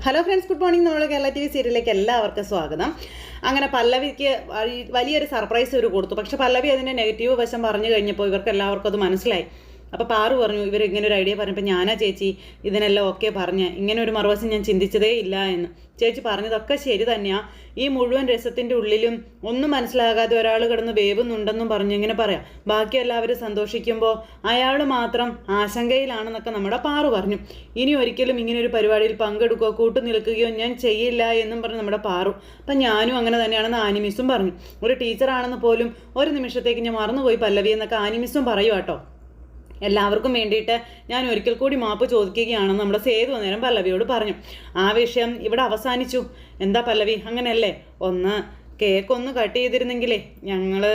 Hello friends, good morning. നമ്മൾ Kerala TV സീരിയലിലേക്ക് എല്ലാവർക്കും സ്വാഗതം. അങ്ങനെ പല്ലവിക്ക് വലിയൊരു സർപ്രൈസ് ഇവർ കൊടുത്തു. പക്ഷെ പല്ലവി അതിൻ്റെ നെഗറ്റീവ് വശം പറഞ്ഞു കഴിഞ്ഞപ്പോൾ ഇവർക്ക് എല്ലാവർക്കും അത് മനസ്സിലായി. അപ്പോൾ പാറു പറഞ്ഞു, ഇവർ ഇങ്ങനെ ഒരു ഐഡിയ പറഞ്ഞപ്പോൾ ഞാനാ ചേച്ചി ഇതിനെല്ലാം ഓക്കെ പറഞ്ഞ്, ഇങ്ങനെ ഒരു മറുവശം ഞാൻ ചിന്തിച്ചതേ ഇല്ല എന്ന്. ചേച്ചി പറഞ്ഞതൊക്കെ ശരി തന്നെയാണ്. ഈ മുഴുവൻ രസത്തിൻ്റെ ഉള്ളിലും ഒന്നും മനസ്സിലാകാതെ ഒരാൾ കിടന്ന് വേവുന്നുണ്ടെന്നും പറഞ്ഞു ഇങ്ങനെ പറയാം. ബാക്കി എല്ലാവരും സന്തോഷിക്കുമ്പോൾ അയാൾ മാത്രം ആശങ്കയിലാണെന്നൊക്കെ നമ്മുടെ പാറു പറഞ്ഞു. ഇനി ഒരിക്കലും ഇങ്ങനെ ഒരു പരിപാടിയിൽ പങ്കെടുക്കുകയോ കൂട്ടു നിൽക്കുകയോ ഞാൻ ചെയ്യില്ല എന്നും പറഞ്ഞു നമ്മുടെ പാറു. അപ്പം ഞാനും അങ്ങനെ തന്നെയാണെന്ന് ആനിമിസും പറഞ്ഞു. ഒരു ടീച്ചറാണെന്ന് പോലും ഒരു നിമിഷത്തേക്ക് ഞാൻ മറന്നുപോയി പല്ലവി എന്നൊക്കെ ആനിമിസും പറയും കേട്ടോ. എല്ലാവർക്കും വേണ്ടിയിട്ട് ഞാൻ ഒരിക്കൽ കൂടി മാപ്പ് ചോദിക്കുകയാണെന്ന് നമ്മുടെ സേതു നേരം പല്ലവിയോട് പറഞ്ഞു. ആ വിഷയം ഇവിടെ അവസാനിച്ചു. എന്താ പല്ലവി, അങ്ങനെയല്ലേ? കേക്കൊന്ന് കട്ട് ചെയ്തിരുന്നെങ്കിലേ ഞങ്ങൾ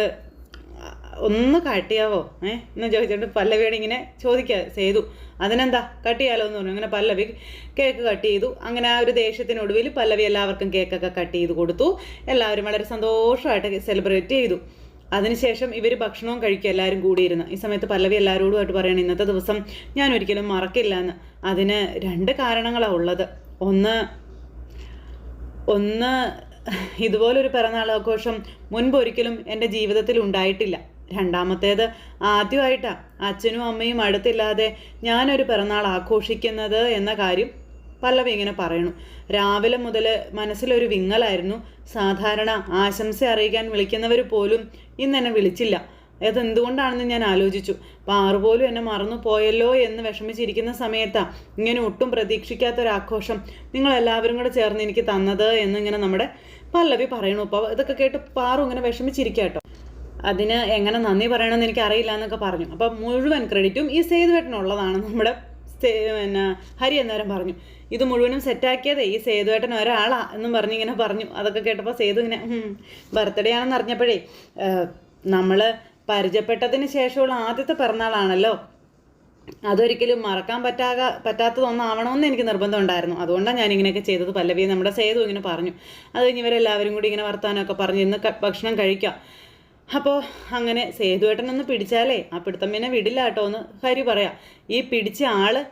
ഒന്ന് കട്ട് ചെയ്യാവോ എന്ന് ചോദിച്ചിട്ട് പല്ലവിയോട് ഇങ്ങനെ ചോദിക്കുക സേതു. അതിനെന്താ, കട്ട് ചെയ്യാലോ എന്ന് പറഞ്ഞു. അങ്ങനെ പല്ലവി കേക്ക് കട്ട് ചെയ്തു. അങ്ങനെ ആ ഒരു ദേഷ്യത്തിനൊടുവിൽ പല്ലവി എല്ലാവർക്കും കേക്കൊക്കെ കട്ട് ചെയ്ത് കൊടുത്തു. എല്ലാവരും വളരെ സന്തോഷമായിട്ട് സെലിബ്രേറ്റ് ചെയ്തു. അതിനുശേഷം ഇവർ ഭക്ഷണവും കഴിക്കുക എല്ലാവരും കൂടിയിരുന്ന്. ഈ സമയത്ത് പല്ലവി എല്ലാവരോടുമായിട്ട് പറയണം, ഇന്നത്തെ ദിവസം ഞാൻ ഒരിക്കലും മറക്കില്ല എന്ന്. അതിന് 2 കാരണങ്ങളാണ് ഉള്ളത്. ഒന്ന് ഇതുപോലൊരു പിറന്നാളാഘോഷം മുൻപൊരിക്കലും എൻ്റെ ജീവിതത്തിൽ ഉണ്ടായിട്ടില്ല. രണ്ടാമത്തേത് ആദ്യമായിട്ടാണ് അച്ഛനും അമ്മയും അടുത്തില്ലാതെ ഞാനൊരു പിറന്നാൾ ആഘോഷിക്കുന്നത് എന്ന കാര്യം പല്ലവി ഇങ്ങനെ പറയണു. രാവിലെ മുതൽ മനസ്സിലൊരു വിങ്ങലായിരുന്നു. സാധാരണ ആശംസ അറിയിക്കാൻ വിളിക്കുന്നവർ പോലും ഇന്നെന്നെ വിളിച്ചില്ല. അതെന്തുകൊണ്ടാണെന്ന് ഞാൻ ആലോചിച്ചു. പാറു പോലും എന്നെ മറന്നു പോയല്ലോ എന്ന് വിഷമിച്ചിരിക്കുന്ന സമയത്താണ് ഇങ്ങനെ ഒട്ടും പ്രതീക്ഷിക്കാത്തൊരാഘോഷം നിങ്ങളെല്ലാവരും കൂടെ ചേർന്ന് എനിക്ക് തന്നത് എന്നിങ്ങനെ നമ്മുടെ പല്ലവി പറയണു. അപ്പോൾ ഇതൊക്കെ കേട്ട് പാറു ഇങ്ങനെ വിഷമിച്ചിരിക്കാട്ടോ. അതിന് എങ്ങനെ നന്ദി പറയണമെന്ന് എനിക്ക് അറിയില്ല എന്നൊക്കെ പറഞ്ഞു. അപ്പം മുഴുവൻ ക്രെഡിറ്റും ഈ സേതുവേട്ടനുള്ളതാണ് നമ്മുടെ ഹരി എന്നേരം പറഞ്ഞു. ഇത് മുഴുവനും സെറ്റാക്കിയതേ ഈ സേതുവേട്ടൻ ഒരാളാ എന്നും പറഞ്ഞിങ്ങനെ പറഞ്ഞു. അതൊക്കെ കേട്ടപ്പോൾ സേതു ഇങ്ങനെ ബർത്ത്ഡേ ആണെന്ന് അറിഞ്ഞപ്പോഴേ നമ്മൾ പരിചയപ്പെട്ടതിന് ശേഷമുള്ള ആദ്യത്തെ പിറന്നാളാണല്ലോ, അതൊരിക്കലും മറക്കാൻ പറ്റാത്തതൊന്നാവണമെന്ന് എനിക്ക് നിർബന്ധം ഉണ്ടായിരുന്നു. അതുകൊണ്ടാണ് ഞാനിങ്ങനെയൊക്കെ ചെയ്തത് പല്ലവി നമ്മുടെ സേതു ഇങ്ങനെ പറഞ്ഞു. അത് കഴിഞ്ഞ് ഇവരെല്ലാവരും കൂടി ഇങ്ങനെ വർത്താനമൊക്കെ പറഞ്ഞ് ഇന്ന് ഭക്ഷണം കഴിക്കാം. അപ്പോൾ അങ്ങനെ സേതുവേട്ടനൊന്ന് പിടിച്ചാലേ ആ പിടുത്തം പിന്നെ വിടില്ല കേട്ടോ എന്ന് ഹരി പറയാം. ഈ പിടിച്ച ആള്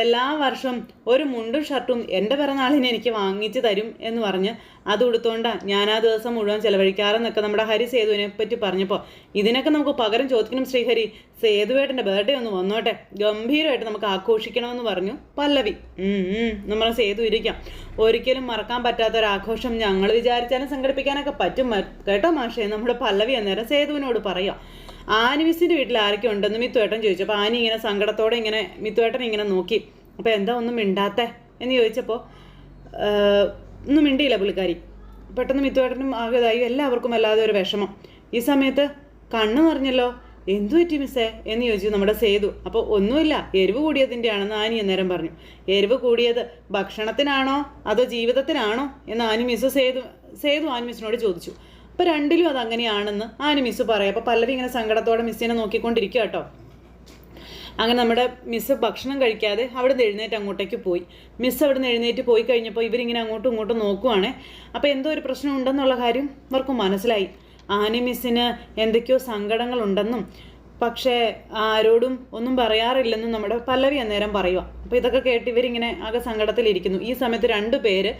എല്ലാ വർഷവും ഒരു മുണ്ടും ഷർട്ടും എൻ്റെ പിറന്നാളിന് എനിക്ക് വാങ്ങിച്ച് തരും എന്ന് പറഞ്ഞ് അത് ഉടുത്തോണ്ടാണ് ഞാൻ ആ ദിവസം മുഴുവൻ ചിലവഴിക്കാറെന്നൊക്കെ നമ്മുടെ ഹരി സേതുവിനെ പറ്റി പറഞ്ഞപ്പോൾ ഇതിനൊക്കെ നമുക്ക് പകരം ചോദിക്കണം ശ്രീഹരി. സേതുവേട്ടൻ്റെ ബർത്ത്ഡേ ഒന്ന് വന്നോട്ടെ, ഗംഭീരമായിട്ട് നമുക്ക് ആഘോഷിക്കണമെന്ന് പറഞ്ഞു പല്ലവി. നമ്മൾ സേതു ഇരിക്കാം. ഒരിക്കലും മറക്കാൻ പറ്റാത്തൊരാഘോഷം ഞങ്ങൾ വിചാരിച്ചാലും സംഘടിപ്പിക്കാനൊക്കെ പറ്റും കേട്ടോ മാഷേ, നമ്മുടെ പല്ലവി അന്നേരം സേതുവിനോട് പറയാം. ആനിമിസിൻ്റെ വീട്ടിൽ ആരൊക്കെ ഉണ്ടെന്ന് മിത്തുവേട്ടൻ ചോദിച്ചു. അപ്പോൾ ആനി ഇങ്ങനെ സങ്കടത്തോടെ ഇങ്ങനെ മിത്തുവേട്ടൻ ഇങ്ങനെ നോക്കി. അപ്പോൾ എന്താ ഒന്നും മിണ്ടാത്തേ എന്ന് ചോദിച്ചപ്പോൾ ഒന്നും മിണ്ടിയില്ല പുള്ളിക്കാരി. പെട്ടെന്ന് മിത്തുവേട്ടനും ആകതായി. എല്ലാവർക്കും അല്ലാതെ ഒരു വിഷമം. ഈ സമയത്ത് കണ്ണു നിറഞ്ഞല്ലോ. എന്തു പറ്റി മിസ്സേ എന്ന് ചോദിച്ചു നമ്മുടെ സേതു. അപ്പോൾ ഒന്നുമില്ല, എരിവ് കൂടിയതിൻ്റെ ആണെന്ന് ആനി അന്നേരം പറഞ്ഞു. എരിവ് കൂടിയത് ഭക്ഷണത്തിനാണോ അതോ ജീവിതത്തിനാണോ എന്ന് ആനി മിസ് സേതു ആനി മിസ്സിനോട് ചോദിച്ചു. അപ്പോൾ രണ്ടിലും അതങ്ങനെയാണെന്ന് ആനി മിസ് പറയാം. അപ്പോൾ പല്ലവി ഇങ്ങനെ സങ്കടത്തോടെ മിസ്സിനെ നോക്കിക്കൊണ്ടിരിക്കുക കേട്ടോ. അങ്ങനെ നമ്മുടെ മിസ്സ് ഭക്ഷണം കഴിക്കാതെ അവിടെ നിന്ന് എഴുന്നേറ്റ് അങ്ങോട്ടേക്ക് പോയി. മിസ്സ് അവിടെ നിന്ന് എഴുന്നേറ്റ് പോയി കഴിഞ്ഞപ്പോൾ ഇവരിങ്ങനെ അങ്ങോട്ടും ഇങ്ങോട്ടും നോക്കുവാണേ. അപ്പോൾ എന്തോ ഒരു പ്രശ്നം ഉണ്ടെന്നുള്ള കാര്യം ഇവർക്ക് മനസ്സിലായി. ആനി മിസ്സിന് എന്തൊക്കെയോ സങ്കടങ്ങളുണ്ടെന്നും പക്ഷേ ആരോടും ഒന്നും പറയാറില്ലെന്നും നമ്മുടെ പല്ലവി അന്നേരം പറയുക. അപ്പോൾ ഇതൊക്കെ കേട്ട് ഇവരിങ്ങനെ ആകെ സങ്കടത്തിലിരിക്കുന്നു. ഈ സമയത്ത് 2 പേര്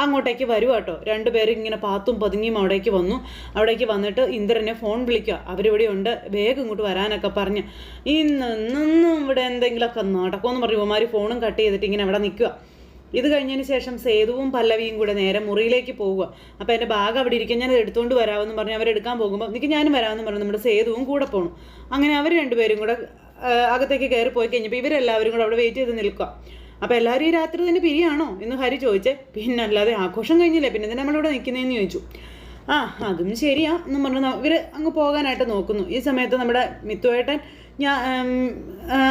അങ്ങോട്ടേക്ക് വരുക കേട്ടോ. 2 പേര് ഇങ്ങനെ പാത്തും പതുങ്ങിയും അവിടേക്ക് വന്നു. അവിടേക്ക് വന്നിട്ട് ഇന്ദ്രനെ ഫോൺ വിളിക്കുക. അവരിവിടെ ഉണ്ട്, വേഗം ഇങ്ങോട്ട് വരാനൊക്കെ പറഞ്ഞ് ഇന്നും ഇവിടെ എന്തെങ്കിലുമൊക്കെ നടക്കുമെന്ന് പറഞ്ഞു ഇവന്മാർ ഫോണും കട്ട് ചെയ്തിട്ട് ഇങ്ങനെ അവിടെ നിൽക്കുക. ഇത് കഴിഞ്ഞതിന് ശേഷം സേതുവും പല്ലവിയും കൂടെ നേരെ മുറിയിലേക്ക് പോവുക. അപ്പോൾ എൻ്റെ ബാഗ് അവിടെ ഇരിക്കാൻ ഞാൻ എടുത്തുകൊണ്ട് വരാമെന്ന് പറഞ്ഞ് അവരെടുക്കാൻ പോകുമ്പോൾ എനിക്ക് ഞാനും വരാമെന്ന് പറഞ്ഞു നമ്മുടെ സേതുവും കൂടെ പോകണം. അങ്ങനെ അവർ 2 പേരും കൂടെ അകത്തേക്ക് കയറി പോയി കഴിഞ്ഞപ്പോൾ ഇവരെല്ലാവരും കൂടെ അവിടെ വെയിറ്റ് ചെയ്ത് നിൽക്കുക. അപ്പോൾ എല്ലാവരും ഈ രാത്രി തന്നെ പിരിയാണോ എന്ന് ഹരി ചോദിച്ചേ. പിന്നെ അല്ലാതെ ആഘോഷം കഴിഞ്ഞില്ലേ, പിന്നെ എന്തിനാ നമ്മളിവിടെ നിൽക്കുന്നതെന്ന് ചോദിച്ചു. അതും ശരിയാ എന്നും പറഞ്ഞു ഇവർ അങ്ങ് പോകാനായിട്ട് നോക്കുന്നു. ഈ സമയത്ത് നമ്മുടെ മിത്തുവേട്ടൻ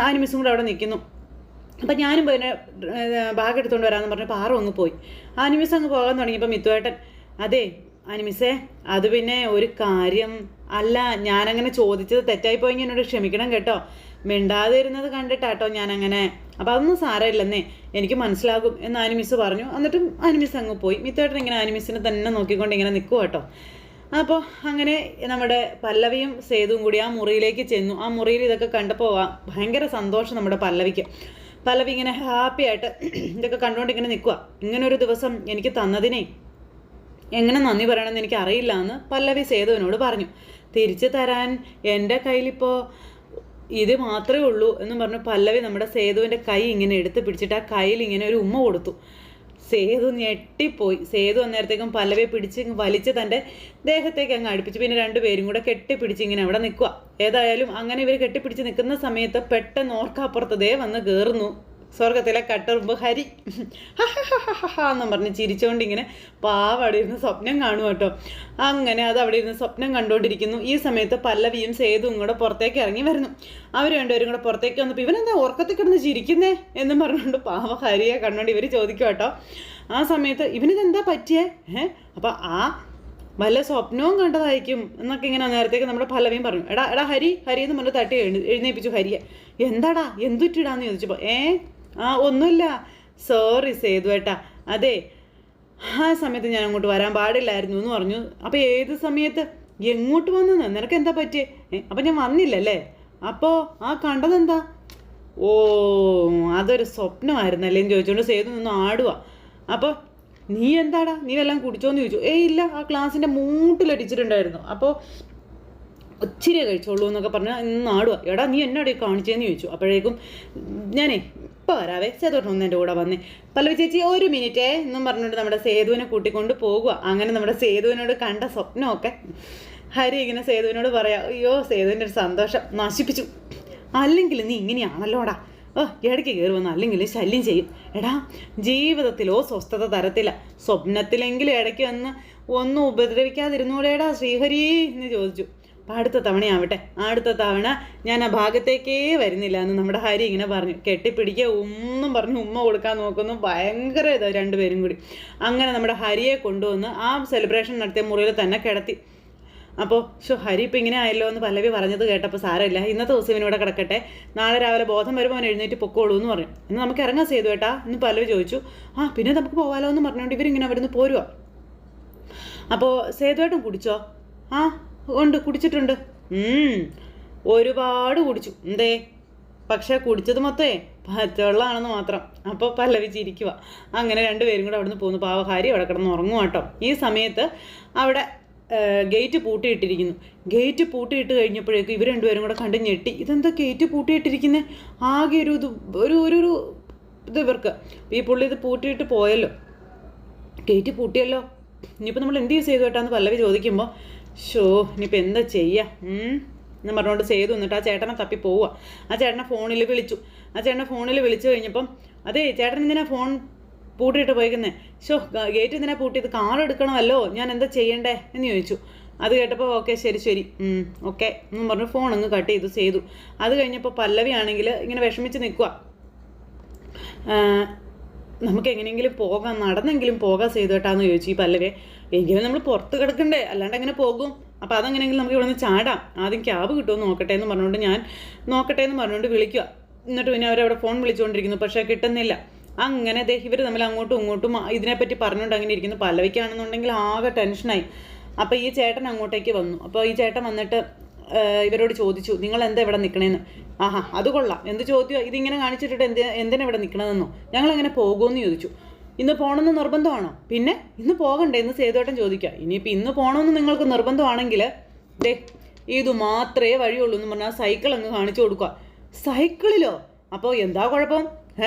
ആനിമിസും കൂടെ അവിടെ നിൽക്കുന്നു. അപ്പം ഞാനും പിന്നെ ബാഗ് എടുത്തുകൊണ്ട് വരാമെന്ന് പറഞ്ഞ് പാറു അങ്ങ് പോയി. ആനിമിസ് അങ്ങ് പോകാൻ തുടങ്ങിയപ്പോൾ മിത്തുവേട്ടൻ, അതെ ആനിമിസേ, അത് പിന്നെ ഒരു കാര്യം അല്ല, ഞാനങ്ങനെ ചോദിച്ചത് തെറ്റായിപ്പോയി എന്നോട് ക്ഷമിക്കണം കേട്ടോ. മിണ്ടാതെ ഇരുന്നത് കണ്ടിട്ടാട്ടോ ഞാനങ്ങനെ. അപ്പം അതൊന്നും സാരമില്ലെന്നേ, എനിക്ക് മനസ്സിലാകും എന്ന് ആനിമിസ് പറഞ്ഞു. എന്നിട്ടും ആനിമിസ് അങ്ങ് പോയി. മിത്തുവേട്ടൻ ഇങ്ങനെ ആനിമിസിനെ തന്നെ നോക്കിക്കൊണ്ട് ഇങ്ങനെ നിൽക്കുക കേട്ടോ. അപ്പോൾ അങ്ങനെ നമ്മുടെ പല്ലവിയും സേതുവും കൂടി ആ മുറിയിലേക്ക് ചെന്നു. ആ മുറിയിൽ ഇതൊക്കെ കണ്ടപ്പോൾ ഭയങ്കര സന്തോഷം നമ്മുടെ പല്ലവിക്ക്. പല്ലവി ഇങ്ങനെ ഹാപ്പി ആയിട്ട് ഇതൊക്കെ കണ്ടുകൊണ്ട് ഇങ്ങനെ നിൽക്കുക. ഇങ്ങനൊരു ദിവസം എനിക്ക് തന്നതിനെ എങ്ങനെ നന്ദി പറയണമെന്ന് എനിക്ക് അറിയില്ല എന്ന് പല്ലവി സേതുവിനോട് പറഞ്ഞു. തിരിച്ചു തരാൻ എൻ്റെ കയ്യിലിപ്പോൾ ഇത് മാത്രമേ ഉള്ളൂ എന്നും പറഞ്ഞു പല്ലവി നമ്മുടെ സേതുവിൻ്റെ കൈ ഇങ്ങനെ എടുത്ത് പിടിച്ചിട്ട് ആ കയ്യിൽ ഇങ്ങനെ ഒരു ഉമ്മ കൊടുത്തു. സേതു ഞെട്ടിപ്പോയി. സേതു അന്നേരത്തേക്കും പല്ലവിയെ പിടിച്ച് വലിച്ച് തൻ്റെ ദേഹത്തേക്ക് അങ്ങ് അടുപ്പിച്ച്. പിന്നെ രണ്ടുപേരും കൂടെ കെട്ടിപ്പിടിച്ച് ഇങ്ങനെ അവിടെ നിൽക്കുക. ഏതായാലും അങ്ങനെ ഇവർ കെട്ടിപ്പിടിച്ച് നിൽക്കുന്ന സമയത്ത് പെട്ടെന്ന് ഓർക്കാപ്പുറത്ത് ദേ വന്ന് കയറുന്നു സ്വർഗത്തിലെ കട്ടറുമ്പ് ഹരി. എന്നും പറഞ്ഞ് ചിരിച്ചുകൊണ്ടിങ്ങനെ പാവ അവിടെ ഇരുന്ന് സ്വപ്നം കാണുക കേട്ടോ. അങ്ങനെ അത് അവിടെ ഇരുന്ന് സ്വപ്നം കണ്ടുകൊണ്ടിരിക്കുന്നു. ഈ സമയത്ത് പല്ലവിയും സേതുവും കൂടെ പുറത്തേക്ക് ഇറങ്ങി വരുന്നു. അവർ രണ്ടുപേരും കൂടെ പുറത്തേക്ക് വന്നപ്പോൾ ഇവനെന്താ ഉറക്കത്തിൽ കിടന്ന് ചിരിക്കുന്നേ എന്നും പറഞ്ഞുകൊണ്ട് പാവ ഹരിയെ കണ്ടുകൊണ്ട് ഇവർ ചോദിക്കും കേട്ടോ. ആ സമയത്ത് ഇവനിതെന്താ പറ്റിയേ? അപ്പം ആ വല്ല സ്വപ്നവും കണ്ടതായിരിക്കും എന്നൊക്കെ ഇങ്ങനെ നേരത്തേക്ക് നമ്മുടെ പല്ലവിയും പറഞ്ഞു. എടാ ഹരി എന്ന് പറഞ്ഞ് തട്ടി എഴുന്നേൽപ്പിച്ചു ഹരിയെ. എന്താടാ എന്തുറ്റിടാന്ന് ചോദിച്ചപ്പോൾ ഒന്നുമില്ല, സോറി സേതു ഏട്ടാ, അതെ ആ സമയത്ത് ഞാൻ അങ്ങോട്ട് വരാൻ പാടില്ലായിരുന്നു എന്ന് പറഞ്ഞു. അപ്പോൾ ഏത് സമയത്ത് എങ്ങോട്ട് വന്നെന്ന് നിനക്ക് എന്താ പറ്റിയേ? അപ്പം ഞാൻ വന്നില്ലല്ലേ? അപ്പോൾ ആ കണ്ടതെന്താ? ഓ അതൊരു സ്വപ്നമായിരുന്നല്ലേ എന്ന് ചോദിച്ചുകൊണ്ട് സേതു നിന്ന് ആടുക. അപ്പോൾ നീ എന്താടാ, നീ വല്ലതും കുടിച്ചോന്ന് ചോദിച്ചു. ഇല്ല, ആ ക്ലാസ്സിൻ്റെ മൂട്ടിലടിച്ചിട്ടുണ്ടായിരുന്നു, അപ്പോൾ ഒത്തിരി കഴിച്ചോളൂ എന്നൊക്കെ പറഞ്ഞാൽ ഇന്ന് ആടുക. എടാ നീ എന്നാടി കാണിച്ചതെന്ന് ചോദിച്ചു. അപ്പോഴേക്കും ഞാനേ ഇപ്പോൾ വരാവേ, സേതുവേട്ടൻ ഒന്ന് എൻ്റെ കൂടെ വന്നേ. പല്ലവി ചേച്ചി ഒരു മിനിറ്റേ എന്നും പറഞ്ഞുകൊണ്ട് നമ്മുടെ സേതുവിനെ കൂട്ടിക്കൊണ്ട് പോകുക. അങ്ങനെ നമ്മുടെ സേതുവിനോട് കണ്ട സ്വപ്നമൊക്കെ ഹരി ഇങ്ങനെ സേതുവിനോട് പറയാം. അയ്യോ സേതുവിൻ്റെ ഒരു സന്തോഷം നശിപ്പിച്ചു. അല്ലെങ്കിൽ നീ ഇങ്ങനെയാണല്ലോടാ, ഇടയ്ക്ക് കയറി വന്ന് അല്ലെങ്കിൽ ശല്യം ചെയ്യും. എടാ ജീവിതത്തിലോ സ്വസ്ഥത തരത്തില്ല, സ്വപ്നത്തിലെങ്കിലും ഇടയ്ക്ക് വന്ന് ഒന്നും ഉപദ്രവിക്കാതിരുന്നൂടേടാ ശ്രീഹരി എന്ന് ചോദിച്ചു. അപ്പം അടുത്ത തവണയാവട്ടെ, അടുത്ത തവണ ഞാൻ ആ ഭാഗത്തേക്കേ വരുന്നില്ല എന്ന് നമ്മുടെ ഹരി ഇങ്ങനെ പറഞ്ഞു. കെട്ടിപ്പിടിക്കുക ഒന്നും പറഞ്ഞ് ഉമ്മ കൊടുക്കാൻ നോക്കുന്നു. ഭയങ്കര ഇതാ രണ്ടുപേരും കൂടി. അങ്ങനെ നമ്മുടെ ഹരിയെ കൊണ്ടുവന്ന് ആ സെലിബ്രേഷൻ നടത്തിയ മുറിയിൽ തന്നെ കിടത്തി. അപ്പോൾ ഹരി ഇപ്പം ഇങ്ങനെ ആയല്ലോ എന്ന് പല്ലവി പറഞ്ഞത് കേട്ടപ്പോൾ സാരമില്ല, ഇന്നത്തെ ദിവസം ഇവനിവിടെ കിടക്കട്ടെ, നാളെ രാവിലെ ബോധം വരുമ്പോൾ അവൻ എഴുന്നേറ്റ് പൊക്കോളൂ എന്ന് പറഞ്ഞു. ഇന്ന് നമുക്ക് ഇറങ്ങാൻ സേതു ഏട്ടാ എന്ന് പല്ലവി ചോദിച്ചു. പിന്നെ നമുക്ക് പോകാലോ എന്ന് പറഞ്ഞുകൊണ്ട് ഇവരിങ്ങനെ അവിടുന്ന് പോരുക. അപ്പോൾ സേതുവേട്ടൻ കുടിച്ചോ? ഉണ്ട്, കുടിച്ചിട്ടുണ്ട്. ഒരുപാട് കുടിച്ചു. എന്തേ? പക്ഷേ കുടിച്ചത് മൊത്തമേ പച്ചവെള്ളമാണെന്ന് മാത്രം. അപ്പോൾ പല്ലവി ചിരിക്കുക. അങ്ങനെ രണ്ടുപേരും കൂടെ അവിടുന്ന് പോകുന്നു. പാവഹാരി അവിടെ കിടന്ന് ഉറങ്ങും കേട്ടോ. ഈ സമയത്ത് അവിടെ ഗേറ്റ് പൂട്ടിയിട്ടിരിക്കുന്നു. ഗേറ്റ് പൂട്ടിയിട്ട് കഴിഞ്ഞപ്പോഴേക്കും ഇവർ രണ്ടുപേരും കൂടെ കണ്ട് ഞെട്ടി. ഇതെന്താ ഗേറ്റ് പൂട്ടിയിട്ടിരിക്കുന്നത്? ആകെ ഒരു ഇത് ഇവർക്ക്. ഈ പുള്ളി ഇത് പൂട്ടിയിട്ട് പോയല്ലോ, ഗേറ്റ് പൂട്ടിയല്ലോ, ഇനിയിപ്പോൾ നമ്മൾ എന്ത് ചെയ്തു കേട്ടാന്ന് പല്ലവി ചോദിക്കുമ്പോൾ ഇനിയിപ്പോൾ എന്താ ചെയ്യുക എന്ന് പറഞ്ഞുകൊണ്ട് സേതു എന്നിട്ട് ആ ചേട്ടനെ തപ്പി പോവുക. ആ ചേട്ടനെ ഫോണിൽ വിളിച്ചു. ആ ചേട്ടനെ ഫോണിൽ വിളിച്ചു കഴിഞ്ഞപ്പം അതേ ചേട്ടൻ എന്തിനാ ഫോൺ പൂട്ടിയിട്ട് പോയിക്കുന്നേ? ഗേറ്റ് എന്തിനാ പൂട്ടിയത്? കാർ എടുക്കണമല്ലോ, ഞാൻ എന്താ ചെയ്യണ്ടേ എന്ന് ചോദിച്ചു. അത് കേട്ടപ്പോൾ ഓക്കെ ശരി ഓക്കെ എന്നും പറഞ്ഞു ഫോൺ അങ്ങ് കട്ട് ചെയ്തു. അത് കഴിഞ്ഞപ്പോൾ പല്ലവി ആണെങ്കിൽ ഇങ്ങനെ വിഷമിച്ച് നിൽക്കുക. നമുക്ക് എങ്ങനെയെങ്കിലും പോകാം, നടന്നെങ്കിലും പോകാൻ സേതു കേട്ടാന്ന് ചോദിച്ചു ഈ പല്ലവിയെ. എങ്കിലും നമ്മൾ പുറത്ത് കിടക്കണ്ടേ, അല്ലാണ്ട് എങ്ങനെ പോകും? അപ്പോൾ അതെങ്ങനെയെങ്കിലും നമുക്ക് ഇവിടെ നിന്ന് ചാടാം, ആദ്യം ക്യാബ് കിട്ടുമെന്ന് നോക്കട്ടെ എന്ന് പറഞ്ഞുകൊണ്ട് ഞാൻ നോക്കട്ടെ എന്ന് പറഞ്ഞുകൊണ്ട് വിളിക്കുക. എന്നിട്ട് പിന്നെ അവരവിടെ ഫോൺ വിളിച്ചുകൊണ്ടിരിക്കുന്നു, പക്ഷേ കിട്ടുന്നില്ല. അങ്ങനെ ഇവർ തമ്മിൽ അങ്ങോട്ടും ഇങ്ങോട്ടും ഇതിനെപ്പറ്റി പറഞ്ഞുകൊണ്ട് അങ്ങനെ ഇരിക്കുന്നു. പല്ലവിക്കാണെന്നുണ്ടെങ്കിൽ ആകെ ടെൻഷനായി. അപ്പോൾ ഈ ചേട്ടൻ അങ്ങോട്ടേക്ക് വന്നു. അപ്പോൾ ഈ ചേട്ടൻ വന്നിട്ട് ഇവരോട് ചോദിച്ചു, നിങ്ങൾ എന്താ ഇവിടെ നിൽക്കണേന്ന്? അത് കൊള്ളാം, എന്ത് ചോദ്യം ഇതിങ്ങനെ കാണിച്ചിട്ടിട്ട് എന്തിനാ ഇവിടെ നിൽക്കണമെന്നോ? ഞങ്ങളെങ്ങനെ പോകുമെന്ന് ചോദിച്ചു. ഇന്ന് പോകണമെന്ന് നിർബന്ധമാണോ? പിന്നെ ഇന്ന് പോകണ്ടേ എന്ന് സേതുവേട്ടൻ ചോദിക്കുക. ഇനിയിപ്പോൾ ഇന്ന് പോകണമെന്ന് നിങ്ങൾക്ക് നിർബന്ധമാണെങ്കിൽ ഇത് മാത്രമേ വഴിയുള്ളൂ എന്ന് പറഞ്ഞാൽ സൈക്കിൾ അങ്ങ് കാണിച്ചു കൊടുക്കുക. സൈക്കിളിലോ? അപ്പോൾ എന്താ കുഴപ്പം?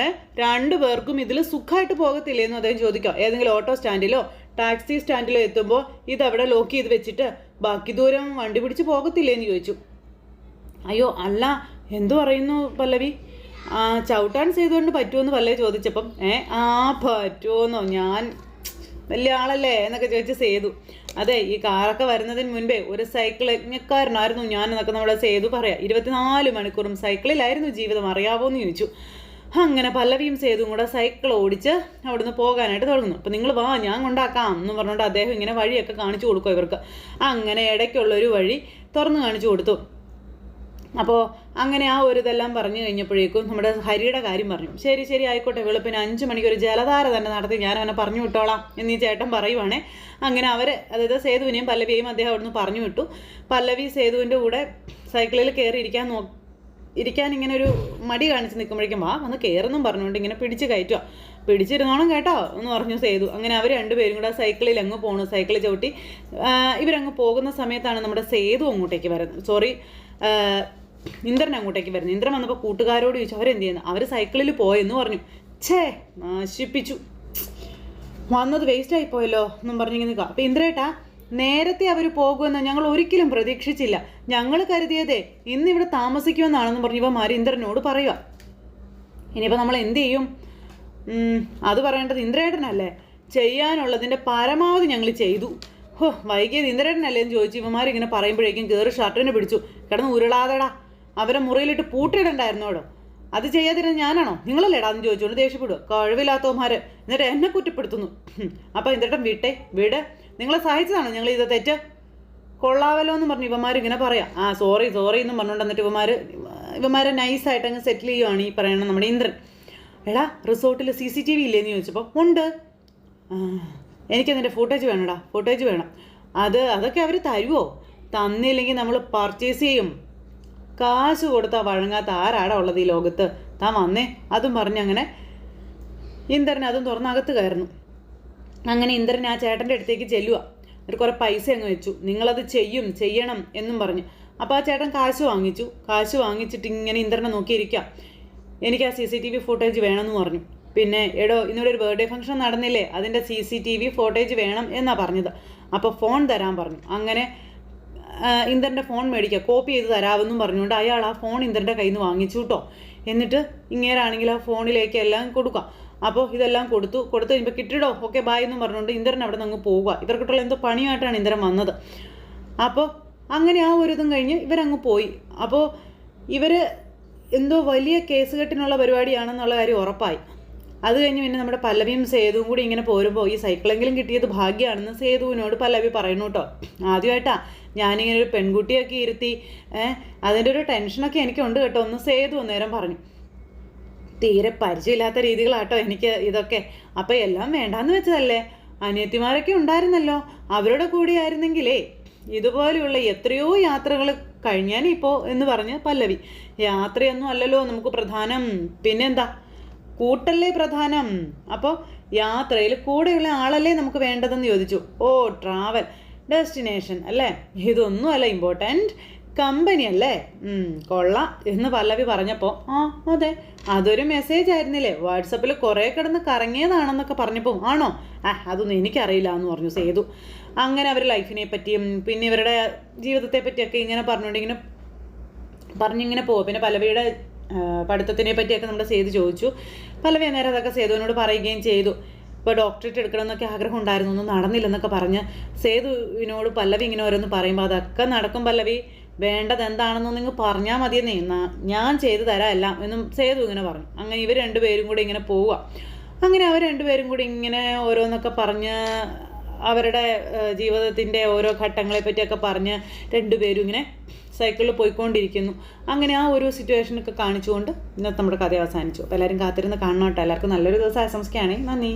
രണ്ടു പേർക്കും ഇതിൽ സുഖമായിട്ട് പോകത്തില്ലേന്ന് അദ്ദേഹം ചോദിക്കുക. ഏതെങ്കിലും ഓട്ടോ സ്റ്റാൻഡിലോ ടാക്സി സ്റ്റാൻഡിലോ എത്തുമ്പോൾ ഇതവിടെ ലോക്ക് ചെയ്ത് വെച്ചിട്ട് ബാക്കി ദൂരം വണ്ടി പിടിച്ച് പോകത്തില്ലേന്ന് ചോദിച്ചു. അയ്യോ അല്ല, എന്തു പറയുന്നു പല്ലവി? ചവിട്ടാൻ ചെയ്തുകൊണ്ട് പറ്റുമെന്ന് പല്ലവി ചോദിച്ചപ്പം പറ്റുമെന്നോ? ഞാൻ വലിയ ആളല്ലേ എന്നൊക്കെ ചോദിച്ച് സേതു. അതെ, ഈ കാറൊക്കെ വരുന്നതിന് മുൻപേ ഒരു സൈക്കിൾ യജ്ഞക്കാരനായിരുന്നു ഞാൻ എന്നൊക്കെ നമ്മുടെ സേതു പറയാം. 24 മണിക്കൂറും സൈക്കിളിലായിരുന്നു ജീവിതം, അറിയാവോ എന്ന് ചോദിച്ചു. അങ്ങനെ പല്ലവിയും സേതുവും കൂടെ സൈക്കിൾ ഓടിച്ച് അവിടുന്ന് പോകാനായിട്ട് തുടങ്ങുന്നു. അപ്പം നിങ്ങൾ വാ, ഞാൻ കൊണ്ടാക്കാം എന്ന് പറഞ്ഞുകൊണ്ട് അദ്ദേഹം ഇങ്ങനെ വഴിയൊക്കെ കാണിച്ചു കൊടുക്കും ഇവർക്ക്. അങ്ങനെ ഇടയ്ക്കുള്ളൊരു വഴി തുറന്നു കാണിച്ചു കൊടുത്തു. അപ്പോൾ അങ്ങനെ ആ ഒരു ഇതെല്ലാം പറഞ്ഞു കഴിഞ്ഞപ്പോഴേക്കും നമ്മുടെ ഹരിയുടെ കാര്യം പറഞ്ഞു. ശരി ആയിക്കോട്ടെ, വെളുപ്പിന് 5 മണിക്ക് ഒരു ജലധാര തന്നെ നടത്തി ഞാൻ അവനെ പറഞ്ഞു വിട്ടോളാം എന്നീ ചേട്ടൻ പറയുവാണേ. അങ്ങനെ അതായത് സേതുവിനെയും പല്ലവിയെയും അദ്ദേഹം അവിടുന്ന് പറഞ്ഞു വിട്ടു. പല്ലവി സേതുവിൻ്റെ കൂടെ സൈക്കിളിൽ കയറിയിരിക്കാൻ ഇരിക്കാൻ ഇങ്ങനെ ഒരു മടി കാണിച്ച് നിൽക്കുമ്പോഴേക്കും വാ വന്ന് കയറെന്നും പറഞ്ഞുകൊണ്ട് ഇങ്ങനെ പിടിച്ച് കയറ്റുക. പിടിച്ചിരുന്നോണം കേട്ടോ എന്ന് പറഞ്ഞു സേതു. അങ്ങനെ അവർ രണ്ടുപേരും കൂടെ സൈക്കിളിൽ അങ്ങ് പോകണു. സൈക്കിൾ ചവിട്ടി ഇവരങ്ങ് പോകുന്ന സമയത്താണ് നമ്മുടെ സേതു അങ്ങോട്ടേക്ക് വരുന്നത്. ഇന്ദ്രൻ അങ്ങോട്ടേക്ക് വരുന്നത്. ഇന്ദ്രൻ വന്നപ്പോൾ കൂട്ടുകാരോട് ചോദിച്ചു അവരെന്ത് ചെയ്യുന്നു. അവർ സൈക്കിളിൽ പോയെന്ന് പറഞ്ഞു. നശിപ്പിച്ചു, വന്നത് വേസ്റ്റായി പോയല്ലോ എന്നും പറഞ്ഞിങ്ങനെ നിൽക്കുക. അപ്പോൾ ഇന്ദ്രേട്ടാ, നേരത്തെ അവർ പോകുമെന്ന് ഞങ്ങൾ ഒരിക്കലും പ്രതീക്ഷിച്ചില്ല. ഞങ്ങൾ കരുതിയതേ ഇന്നിവിടെ താമസിക്കുമെന്നാണെന്ന് പറഞ്ഞ് ഇവന്മാർ ഇന്ദ്രനോട് പറയുക. ഇനിയിപ്പോൾ നമ്മൾ എന്ത് ചെയ്യും? അത് പറയേണ്ടത് ഇന്ദ്രേട്ടനല്ലേ. ചെയ്യാനുള്ളതിൻ്റെ പരമാവധി ഞങ്ങൾ ചെയ്തു. വൈകിയത് ഇന്ദ്രേട്ടനല്ലേ എന്ന് ചോദിച്ചു ഇവന്മാരിങ്ങനെ പറയുമ്പോഴേക്കും കയറി ഷർട്ടിന് പിടിച്ചു. കിടന്ന് ഉരുളാതെടാ, അവരെ മുറിയിലിട്ട് പൂട്ടിയിടണ്ടായിരുന്നോടോ. അത് ചെയ്യാതിരുന്ന ഞാനാണോ? നിങ്ങളല്ലേടാ എന്ന് ചോദിച്ചുകൊണ്ട് ദേഷ്യപ്പെടുക. കഴിവില്ലാത്തവന്മാർ എന്നിട്ട് എന്നെ കുറ്റപ്പെടുത്തുന്നു. അപ്പോൾ ഇന്ദ്രേട്ടൻ വിട്, നിങ്ങളെ സഹായിച്ചതാണോ ഞങ്ങൾ ഇത് തെറ്റ്? കൊള്ളാവല്ലോ എന്ന് പറഞ്ഞു ഇവന്മാരിങ്ങനെ പറയാം. സോറി എന്നും പറഞ്ഞുകൊണ്ട് എന്നിട്ട് ഇവന്മാരെ നൈസായിട്ട് അങ്ങ് സെറ്റിൽ ചെയ്യുവാണ് ഈ പറയണം നമ്മുടെ ഇന്ദ്രൻ. എടാ, റിസോർട്ടിൽ CCTV ഇല്ലേന്ന് ചോദിച്ചപ്പോൾ ഉണ്ട്. എനിക്കതിൻ്റെ ഫുട്ടേജ് വേണം. അതൊക്കെ അവർ തരുമോ? തന്നില്ലെങ്കിൽ നമ്മൾ പർച്ചേസ് ചെയ്യും. കാശ് കൊടുത്താൽ വഴങ്ങാത്ത ആരാടാ ഉള്ളത് ഈ ലോകത്ത്? താൻ വന്നേ അതും പറഞ്ഞ് അങ്ങനെ ഇന്ദ്രൻ അതും തുറന്നകത്ത് കയറുന്നു. അങ്ങനെ ഇന്ദ്രൻ ആ ചേട്ടൻ്റെ അടുത്തേക്ക് ചെല്ലുക. ഒരു കുറേ പൈസ അങ്ങ് വെച്ചു. നിങ്ങളത് ചെയ്യണം എന്നും പറഞ്ഞു. അപ്പോൾ ആ ചേട്ടൻ കാശ് വാങ്ങിച്ചിട്ട് ഇങ്ങനെ ഇന്ദ്രനെ നോക്കിയിരിക്കാം. എനിക്ക് ആ CCTV ഫുട്ടേജ് വേണമെന്ന് പറഞ്ഞു. പിന്നെ എടോ, ഇന്നിവിടെ ഒരു ബർത്ത്ഡേ ഫംഗ്ഷൻ നടന്നില്ലേ, അതിൻ്റെ CCTV ഫുട്ടേജ് വേണം എന്നാണ് പറഞ്ഞത്. അപ്പോൾ ഫോൺ തരാൻ പറഞ്ഞു. അങ്ങനെ ഇന്ദ്രൻ്റെ ഫോൺ മേടിക്കുക, കോപ്പി ചെയ്ത് തരാമെന്നും പറഞ്ഞുകൊണ്ട് അയാൾ ആ ഫോൺ ഇന്ദ്രൻ്റെ കയ്യിൽ നിന്ന് വാങ്ങിച്ചു കേട്ടോ. എന്നിട്ട് ഇങ്ങേരാണെങ്കിൽ ആ ഫോണിലേക്ക് എല്ലാം കൊടുക്കുക. അപ്പോൾ ഇതെല്ലാം കൊടുത്തു കഴിയുമ്പോൾ കിട്ടിടോ ഓക്കെ ബായ് എന്നും പറഞ്ഞുകൊണ്ട് ഇന്ദ്രൻ അവിടെ നിന്ന് അങ്ങ് പോവുക. ഇവർക്കിട്ടുള്ള എന്തോ പണിയായിട്ടാണ് ഇന്ദ്രൻ വന്നത്. അപ്പോൾ അങ്ങനെ ആ ഒരു ഇതും കഴിഞ്ഞ് ഇവരങ്ങ് പോയി. അപ്പോൾ ഇവർ എന്തോ വലിയ കേസ് കെട്ടിനുള്ള പരിപാടിയാണെന്നുള്ള കാര്യം ഉറപ്പായി. അത് കഴിഞ്ഞ് പിന്നെ നമ്മുടെ പല്ലവിയും സേതുവും കൂടി ഇങ്ങനെ പോരുമ്പോൾ ഈ സൈക്കിളെങ്കിലും കിട്ടിയത് ഭാഗ്യമാണെന്ന് സേതുവിനോട് പല്ലവി പറയുന്നു കേട്ടോ. ആദ്യമായിട്ടാണ് ഞാനിങ്ങനെ ഒരു പെൺകുട്ടിയൊക്കെ ഇരുത്തി അതിൻ്റെ ഒരു ടെൻഷനൊക്കെ എനിക്കുണ്ട് കേട്ടോ എന്ന് സേതു അന്നേരം പറഞ്ഞു. തീരെ പരിചയമില്ലാത്ത രീതികളാട്ടോ എനിക്ക് ഇതൊക്കെ. അപ്പം എല്ലാം വേണ്ടാന്ന് വെച്ചതല്ലേ. അനിയത്തിമാരൊക്കെ ഉണ്ടായിരുന്നല്ലോ, അവരുടെ കൂടെ ആയിരുന്നെങ്കിലേ ഇതുപോലെയുള്ള എത്രയോ യാത്രകൾ കഴിഞ്ഞാനിപ്പോൾ എന്ന് പറഞ്ഞ് പല്ലവി. യാത്രയൊന്നും അല്ലല്ലോ നമുക്ക് പ്രധാനം, പിന്നെന്താ കൂട്ടല്ലേ പ്രധാനം. അപ്പോൾ യാത്രയിൽ കൂടെയുള്ള ആളല്ലേ നമുക്ക് വേണ്ടതെന്ന് ചോദിച്ചു. ട്രാവൽ ഡെസ്റ്റിനേഷൻ അല്ലേ, ഇതൊന്നും അല്ല ഇമ്പോർട്ടൻറ്റ്, കമ്പനി അല്ലേ. കൊള്ളാം എന്ന് പല്ലവി പറഞ്ഞപ്പോൾ അതെ, അതൊരു മെസ്സേജ് ആയിരുന്നില്ലേ, വാട്സപ്പിൽ കുറേ കിടന്ന് കറങ്ങിയതാണെന്നൊക്കെ പറഞ്ഞപ്പോൾ ആണോ? അതൊന്നും എനിക്കറിയില്ല എന്ന് പറഞ്ഞു സേതു. അങ്ങനെ അവർ ലൈഫിനെ പറ്റിയും പിന്നെ ഇവരുടെ ജീവിതത്തെ പറ്റിയൊക്കെ ഇങ്ങനെ പറഞ്ഞിങ്ങനെ പോകും. പിന്നെ പല്ലവിയുടെ പഠിത്തത്തിനെ പറ്റിയൊക്കെ നമ്മുടെ സേതു ചോദിച്ചു. പല്ലവി അന്നേരം അതൊക്കെ സേതുവിനോട് പറയുകയും ചെയ്തു. ഇപ്പോൾ ഡോക്ടറേറ്റ് എടുക്കണമെന്നൊക്കെ ആഗ്രഹം ഉണ്ടായിരുന്നു, ഒന്നും നടന്നില്ലെന്നൊക്കെ പറഞ്ഞ് സേതുവിനോട് പല്ലവി ഇങ്ങനെ ഓരോന്ന് പറയുമ്പോൾ അതൊക്കെ നടക്കും പല്ലവി, വേണ്ടത് എന്താണെന്ന് നിങ്ങൾ പറഞ്ഞാൽ മതിയെന്നേ, ഞാൻ ചെയ്തു തരാം എല്ലാം എന്നും സേതു ഇങ്ങനെ പറഞ്ഞു. അങ്ങനെ ഇവർ രണ്ടുപേരും കൂടി ഇങ്ങനെ പോവുക. അങ്ങനെ അവർ രണ്ടുപേരും കൂടി ഇങ്ങനെ ഓരോന്നൊക്കെ പറഞ്ഞ് അവരുടെ ജീവിതത്തിൻ്റെ ഓരോ ഘട്ടങ്ങളെ പറ്റിയൊക്കെ പറഞ്ഞ് രണ്ടുപേരും ഇങ്ങനെ സൈക്കിളിൽ പോയിക്കൊണ്ടിരിക്കുന്നു. അങ്ങനെ ആ ഒരു സിറ്റുവേഷനൊക്കെ കാണിച്ചുകൊണ്ട് ഇന്നത്തെ നമ്മുടെ കഥ അവസാനിച്ചു. അപ്പോൾ എല്ലാവരും കാത്തിരുന്ന് കാണണം കേട്ടോ. എല്ലാവർക്കും നല്ലൊരു ദിവസം ആശംസിക്കുകയാണേ. നന്ദി.